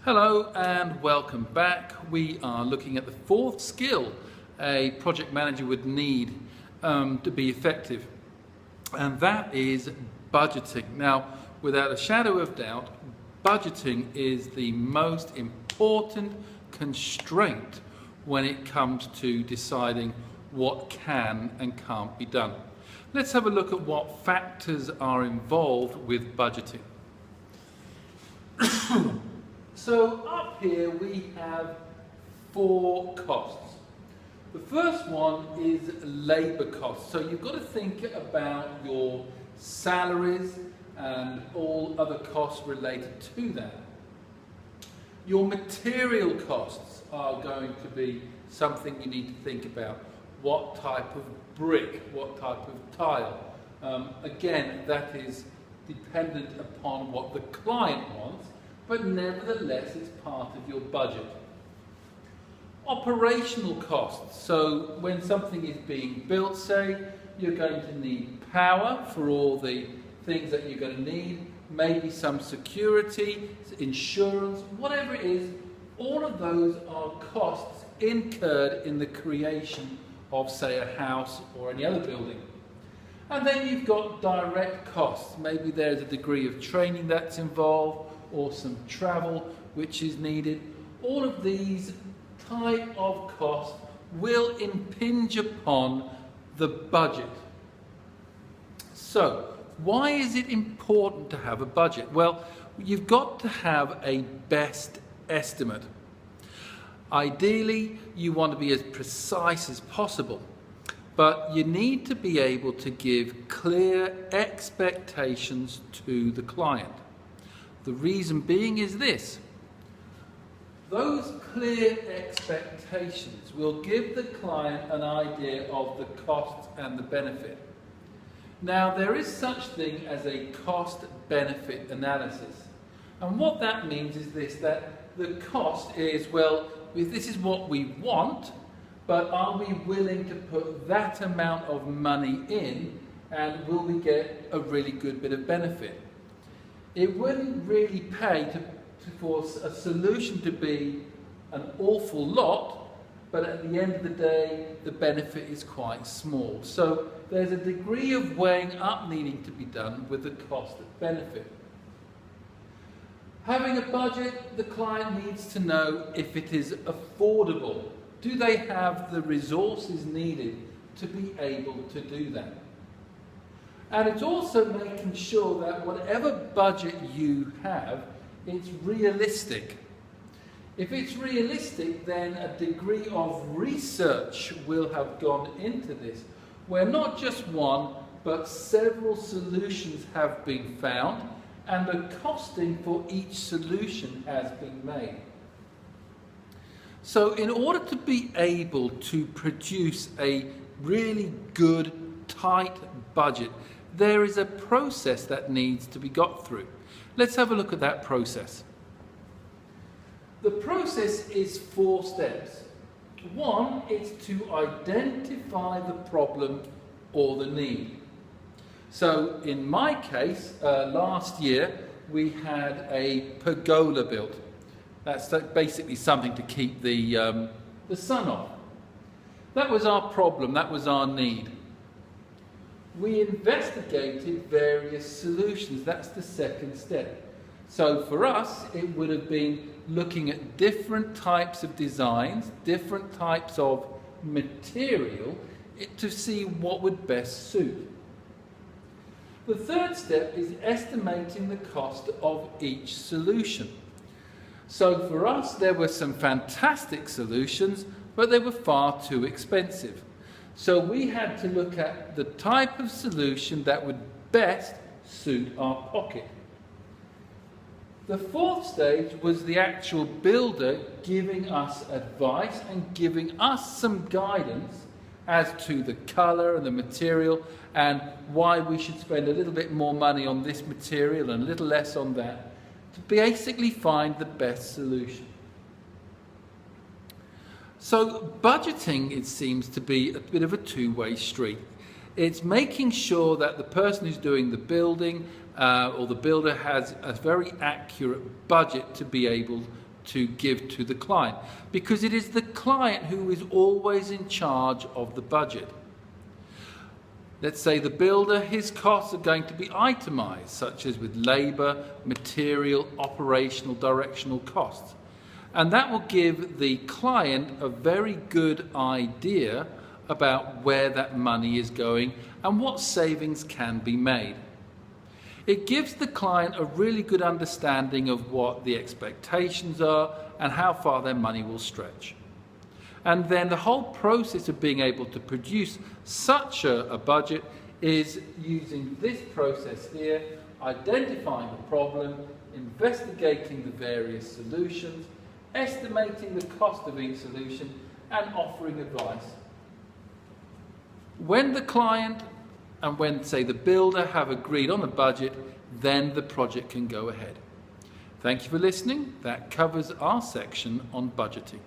Hello and welcome back. We are looking at the fourth skill a project manager would need to be effective, and that is budgeting. Now, without a shadow of doubt, budgeting is the most important constraint when it comes to deciding what can and can't be done. Let's have a look at what factors are involved with budgeting. So up here we have four costs. The first one is labour costs. So you've got to think about your salaries and all other costs related to that. Your material costs are going to be something you need to think about. What type of brick, what type of tile. Again, that is dependent upon what the client wants, but nevertheless it's part of your budget. Operational costs, so when something is being built, say, you're going to need power for all the things that you're going to need, maybe some security, insurance, whatever it is, all of those are costs incurred in the creation of, say, a house or any other building. And then you've got direct costs. Maybe there's a degree of training that's involved, or some travel which is needed. All of these type of costs will impinge upon the budget. So, why is it important to have a budget? Well, you've got to have a best estimate. Ideally, you want to be as precise as possible, but you need to be able to give clear expectations to the client. The reason being is this: those clear expectations will give the client an idea of the cost and the benefit. Now, there is such thing as a cost-benefit analysis. And what that means is this, that the cost is, well, this is what we want, but are we willing to put that amount of money in, and will we get a really good bit of benefit? It wouldn't really pay for a solution to be an awful lot, but at the end of the day, the benefit is quite small. So there's a degree of weighing up needing to be done with the cost of benefit. Having a budget, the client needs to know if it is affordable. Do they have the resources needed to be able to do that? And it's also making sure that whatever budget you have, it's realistic. If it's realistic, then a degree of research will have gone into this, where not just one, but several solutions have been found, and a costing for each solution has been made. So in order to be able to produce a really good, tight budget, there is a process that needs to be got through. Let's have a look at that process. The process is 4 steps. One is to identify the problem or the need. So in my case, last year we had a pergola built. That's basically something to keep the sun off. That was our problem, that was our need. We investigated various solutions. That's the second step. So for us, it would have been looking at different types of designs, different types of material to see what would best suit. The third step is estimating the cost of each solution. So for us, there were some fantastic solutions, but they were far too expensive. So we had to look at the type of solution that would best suit our pocket. The fourth stage was the actual builder giving us advice and giving us some guidance as to the colour and the material and why we should spend a little bit more money on this material and a little less on that to basically find the best solution. So budgeting, it seems to be a bit of a two-way street. It's making sure that the person who's doing the building or the builder has a very accurate budget to be able to give to the client, because it is the client who is always in charge of the budget. Let's say the builder, his costs are going to be itemized, such as with labor, material, operational, directional costs. And that will give the client a very good idea about where that money is going and what savings can be made. It gives the client a really good understanding of what the expectations are and how far their money will stretch. And then the whole process of being able to produce such a budget is using this process here, identifying the problem, investigating the various solutions, estimating the cost of each solution, and offering advice. When the client and when, say, the builder have agreed on a budget, then the project can go ahead. Thank you for listening. That covers our section on budgeting.